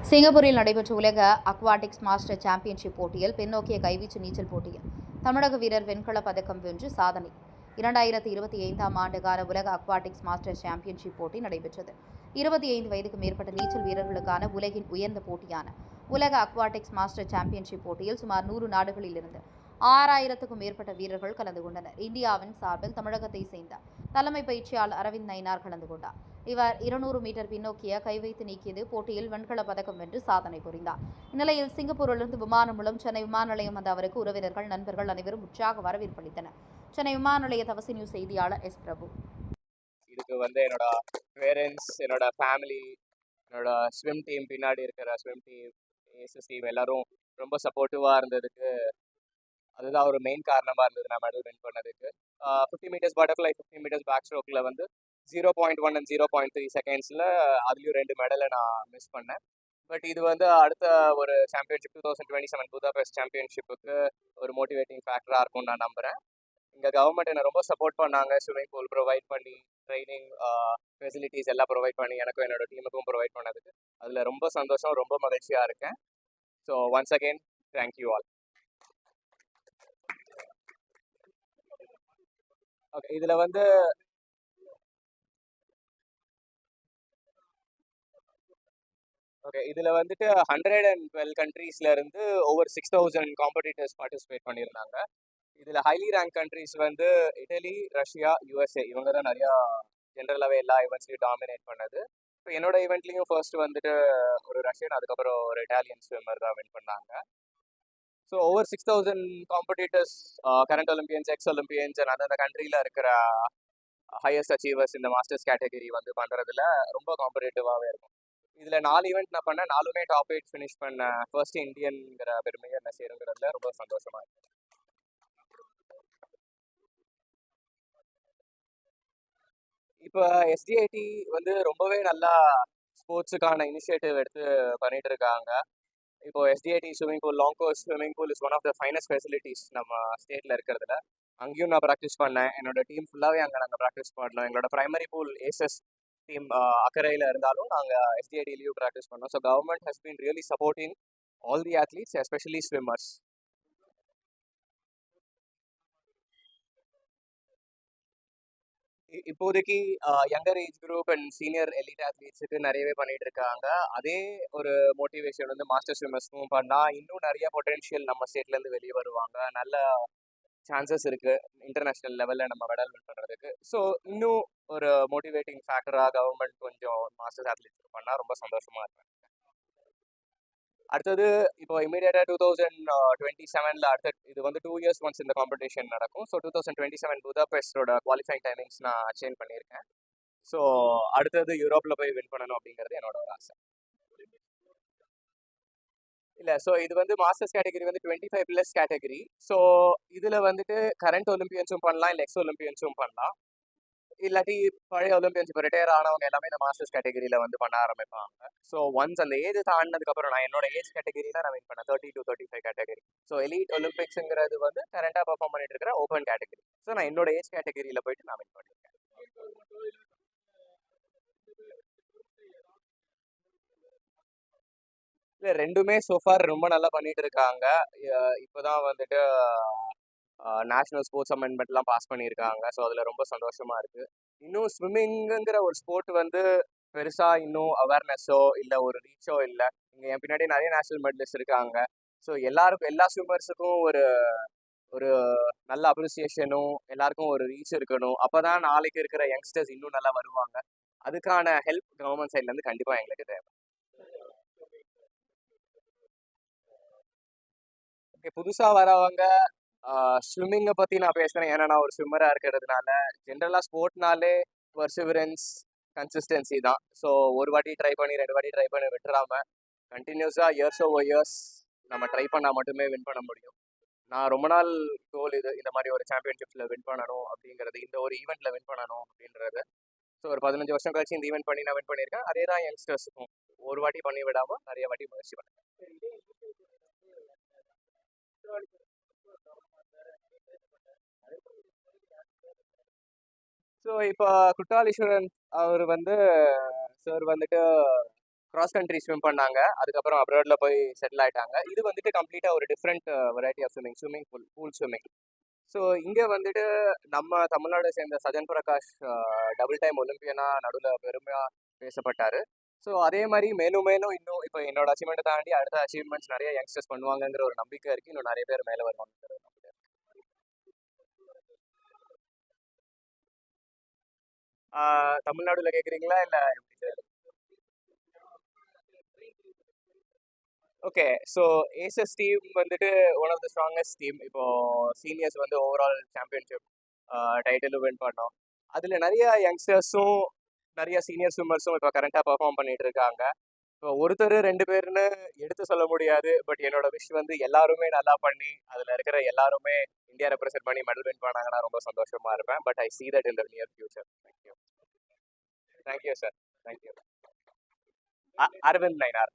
சிங்கப்பூரில் நடைபெற்ற உலக அக்வாட்டிக்ஸ் மாஸ்டர் சாம்பியன்ஷிப் போட்டியில் பின்னோக்கிய கைவீச்சு நீச்சல் போட்டியில் தமிழக வீரர் வெண்கலப் பதக்கம் வென்று சாதனை. 2025ஆம் ஆண்டுக்கான உலக அக்வாட்டிக்ஸ் மாஸ்டர் சாம்பியன்ஷிப் போட்டி நடைபெற்றது. 25 வயதுக்கு மேற்பட்ட நீச்சல் வீரர்களுக்கான உலகின் உயர்ந்த போட்டியான உலக அக்வாட்டிக்ஸ் மாஸ்டர் சாம்பியன்ஷிப் போட்டியில் சுமார் 100 நாடுகளிலிருந்து 6000க்கும் மேற்பட்ட வீரர்கள் கலந்து கொண்டனர். இந்தியாவின் சார்பில் தமிழகத்தை சேர்ந்த தலைமை பயிற்சியாளர் அரவிந்த் நயினார் கலந்து கொண்டார். இவர் 200 மீட்டர் பின்னோக்கிய கைவைத்து நீக்கியது போட்டியில் வெண்கலப் பதக்கம் வென்று சாதனை புரிந்தார். இந்நிலையில் சிங்கப்பூரிலிருந்து விமானம் மூலம் சென்னை விமான நிலையம் வந்த அவருக்கு உறவினர்கள், நண்பர்கள் அனைவரும் உற்சாக வரவேற்பு அளித்தனர். சென்னை விமான நிலைய தவசி நியூஸ் செய்தியாளர் எஸ். பிரபு. இதுக்கு என்னோட பேரண்ட்ஸ், என்னோட ஃபேமிலி, என்னோட ஸ்விம் டீம், பின்னாடி இருக்கிற ஸ்விம் டீம், ஏஎஸ்எஸ் டீம் எல்லாரும் ரொம்ப சப்போர்ட்டிவாக இருந்ததுக்கு அதுதான் ஒரு மெயின் காரணமாக இருந்தது நான் மெடல் வின் பண்ணதுக்கு. 50 மீட்டர்ஸ் பட்டர்ஃப்ளை, 50 மீட்டர்ஸ் பேக் ஸ்ட்ரோக்கில் 0.1 அண்ட் 0.3 செகண்ட்ஸில் அதுலேயும் 2 மெடலை நான் மிஸ் பண்ணேன். பட் இது அடுத்த ஒரு சாம்பியன்ஷிப் 2027 புதாபெஸ்ட் சாம்பியன்ஷிப்புக்கு ஒரு மோட்டிவேட்டிங் ஃபேக்டராக இருக்கும்னு நான் நம்புகிறேன். இங்கே கவர்மெண்ட் என்னை ரொம்ப சப்போர்ட் பண்ணாங்க. ஸ்விம்மிங் பூல் ப்ரொவைட் பண்ணி, ட்ரைனிங் ஃபெசிலிட்டிஸ் எல்லாம் ப்ரொவைட் பண்ணி எனக்கும் என்னோட டீமுக்கும் ப்ரொவைட் பண்ணதுக்கு அதில் ரொம்ப சந்தோஷம், ரொம்ப மகிழ்ச்சியாக இருக்கேன். So once again thank you all. Okay, இதில் 112 கண்ட்ரீஸ்ல இருந்து ஓவர் 6000 காம்படிட்டர்ஸ் பார்ட்டிசிபேட் பண்ணியிருந்தாங்க. இதில் highly rank countries Italy, Russia, USA இவங்க தான் நிறையா ஜென்ரலாகவே எல்லா ஈவெண்ட்ஸ்லையும் டாமினேட் பண்ணது. இப்போ என்னோட ஈவெண்ட்லையும் ஃபர்ஸ்ட் ஒரு ரஷ்யன், அதுக்கப்புறம் ஒரு இட்டாலியன் ஸ்விம்மர் தான் வின் பண்ணாங்க. So over 6000 competitors, current Olympians, X Olympians and அந்தந்த கண்ட்ரியில் இருக்கிற ஹையஸ்ட் அச்சீவர்ஸ் இந்த மாஸ்டர்ஸ் கேட்டகரி பண்ணுறதுல ரொம்ப காம்படிட்டிவாகவே இருக்கும். இதில் 4 ஈவெண்ட் நான் பண்ணேன், 4மே டாப் 8 ஃபினிஷ் பண்ண ஃபர்ஸ்ட் இந்தியன்கிற பெருமையை என்ன சேருங்கிறதுல ரொம்ப சந்தோஷமாக இருக்கு. இப்போ எஸ்டிஐடி ரொம்பவே நல்லா ஸ்போர்ட்ஸுக்கான இனிஷியேட்டிவ் எடுத்து பண்ணிட்டு இருக்காங்க. இப்போ STID swimming pool, long course swimming pool is one of the finest facilities நம்ம ஸ்டேட்டில் இருக்கிறதுல. அங்கேயும் நான் ப்ராக்டிஸ் பண்ணேன். என்னோட டீம் ஃபுல்லாகவே அங்கே நாங்கள் ப்ராக்டிஸ் பண்ணோம். எங்களோட ப்ரைமரி பூல் ஏசஸ் டீம் அக்கறையில் இருந்தாலும் நாங்கள் எஸ்டிஐடிலையும் ப்ராக்டிஸ் பண்ணோம். So government has been really supporting all the athletes, especially swimmers. இப்போதைக்கு younger age group and senior elite அத்லீட்ஸுக்கு நிறையவே பண்ணிட்டு இருக்காங்க. அதே ஒரு மோட்டிவேஷன் மாஸ்டர் ஸ்விம்மர்ஸ்க்கும் பண்ணால் இன்னும் நிறைய பொட்டென்ஷியல் நம்ம ஸ்டேட்லேருந்து வெளியே வருவாங்க. நல்ல சான்சஸ் இருக்குது இன்டர்நேஷ்னல் லெவலில் நம்ம மெடல் வின் பண்ணுறதுக்கு. ஸோ இன்னும் ஒரு மோட்டிவேட்டிங் ஃபேக்டராக கவர்மெண்ட் கொஞ்சம் மாஸ்டர்ஸ் அத்லீட்ஸுக்கு பண்ணால் ரொம்ப சந்தோஷமாக இருக்கும். அடுத்தது இப்போ இமீடியட்டாக 2027 அடுத்த இது 2 இயர்ஸ் ஒன்ஸ் இந்த காம்படிஷன் நடக்கும். ஸோ 2027 புதாபெஸ்டோட குவாலிஃபைங் டைமிங்ஸ் நான் சேஞ்ச் பண்ணியிருக்கேன். ஸோ அடுத்தது யூரோப்பில் போய் வின் பண்ணணும் அப்படிங்கிறது என்னோட ஒரு ஆசை. இல்லை, ஸோ இது மாஸ்டர்ஸ் கேட்டகரி 25+ கேட்டகரி. ஸோ இதில் கரண்ட் ஒலிம்பியன்ஸும் பண்ணலாம், இல்லை எக்ஸ் ஒலிம்பியன்ஸும் பண்ணலாம். இல்லாட்டி பழைய ஒலிம்பியன்ஸ் இப்போ ரிட்டையர் ஆனவங்க எல்லாமே இந்த மாஸ்டர்ஸ் கேட்டகரியில் பண்ண ஆரம்பிப்பாங்க. ஸோ ஒன்ஸ் அந்த ஏஜ் தாண்டினதுக்கப்புறம் நான் என்னோட ஏஜ் கேட்டகரியில் நான் வின் பண்ணேன், 30 to 35 கேட்டகரி. ஸோ எலிட் ஒலிம்பிக்ஸுங்கிறது கரண்டாக பர்ஃபார்ம் பண்ணிட்டு இருக்கிற ஓப்பன் கேட்டகரி. ஸோ நான் என்னோட ஏஜ் கேட்டகரியில் போயிட்டு நான் வின் பண்ணியிருக்கேன். இல்லை, ரெண்டுமே சோஃபார் ரொம்ப நல்லா பண்ணிட்டு இருக்காங்க. இப்போதான் நேஷ்னல் ஸ்போர்ட்ஸ் அமெண்ட்மெண்ட்லாம் பாஸ் பண்ணியிருக்காங்க. ஸோ அதில் ரொம்ப சந்தோஷமாக இருக்குது. இன்னும் ஸ்விம்மிங்குங்கிற ஒரு ஸ்போர்ட் பெருசாக இன்னும் அவேர்னஸோ இல்லை ஒரு ரீச்சோ இல்லை. இங்கே என் பின்னாடி நிறைய நேஷ்னல் மெடலிஸ்ட் இருக்காங்க. ஸோ எல்லாருக்கும், எல்லா ஸ்விம்மர்ஸுக்கும் ஒரு ஒரு நல்ல அப்ரிசியேஷனும், எல்லாருக்கும் ஒரு ரீச் இருக்கணும். அப்போ தான் நாளைக்கு இருக்கிற யங்ஸ்டர்ஸ் இன்னும் நல்லா வருவாங்க. அதுக்கான ஹெல்ப் கவர்மெண்ட் சைட்லேருந்து கண்டிப்பாக எங்களுக்கு தேவை. ஓகே, புதுசாக வரவங்க ஸ்விம்மிங்கை பற்றி நான் பேசுகிறேன். ஏன்னா நான் ஒரு ஸ்விம்மராக இருக்கிறதுனால. ஜென்ரலாக ஸ்போர்ட்னாலே பர்சிவரன்ஸ், கன்சிஸ்டன்சி தான். ஸோ ஒரு வாட்டி ட்ரை பண்ணி 2 வாட்டி ட்ரை பண்ணி விட்டுறாமல் கண்டினியூஸாக இயர்ஸ் ஓவர் இயர்ஸ் நம்ம ட்ரை பண்ணால் மட்டுமே வின் பண்ண முடியும். நான் ரொம்ப நாள் கோல் இந்த மாதிரி ஒரு சாம்பியன்ஷிப்ஸில் வின் பண்ணணும் அப்படிங்கிறது, இந்த ஒரு ஈவெண்ட்டில் வின் பண்ணணும் அப்படின்றது. ஸோ ஒரு 15 வருஷம் கழிச்சு இந்த ஈவெண்ட் பண்ணி நான் வின் பண்ணியிருக்கேன். அதே தான் யங்ஸ்டர்ஸுக்கும் ஒரு வாட்டி பண்ணி விடாமல் நிறைய வாட்டி முயற்சி பண்ணேன். ஸோ இப்போ குற்றாலீஸ்வரன் அவர் சார் கிராஸ் கண்ட்ரி ஸ்விம் பண்ணாங்க. அதுக்கப்புறம் அப்ராடில் போய் செட்டில் ஆகிட்டாங்க. இது வந்துட்டு கம்ப்ளீட்டாக ஒரு different variety of swimming pool swimming. So இங்கே வந்துட்டு நம்ம தமிழ்நாடு சேர்ந்த சஜன் பிரகாஷ் டபுள் டைம் ஒலிம்பியனாக நடுவில் பெருமையாக பேசப்பட்டார். ஸோ அதே மாதிரி மேலும் மேலும் இன்னும் இப்போ என்னோட அச்சீவ்மெண்ட்டை தாண்டி அடுத்த அச்சீவ்மெண்ட்ஸ் நிறைய யங்ஸ்டர்ஸ் பண்ணுவாங்கங்கிற ஒரு நம்பிக்கை இருக்குது. இன்னும் நிறைய பேர் மேலே வருவாங்க. தமிழ்நாடுல கேட்குறீங்களா இல்லை எப்படி sir? Okay, so aces team வந்துட்டு one of the strongest team. இப்போ சீனியர்ஸ் வந்து ஓவரால் சாம்பியன்ஷிப் டைட்டிலும் வின் பண்ணோம். அதில் நிறைய யங்ஸ்டர்ஸும் நிறைய சீனியர் ஸ்விம்மர்ஸும் இப்போ கரண்ட்டாக பர்ஃபார்ம் பண்ணிட்டு இருக்காங்க. இப்போ ஒருத்தர் 2 பேர்னு எடுத்து சொல்ல முடியாது. பட் என்னோட விஷ் வந்து எல்லாருமே நல்லா பண்ணி அதில் இருக்கிற எல்லாருமே இந்தியா ரெப்ரசென்ட் பண்ணி மெடல் வின் பண்ணாங்கன்னா ரொம்ப சந்தோஷமா இருப்பேன். But I see that in the near future. Thank you. Thank you, sir. Thank you. Aravind Nainar.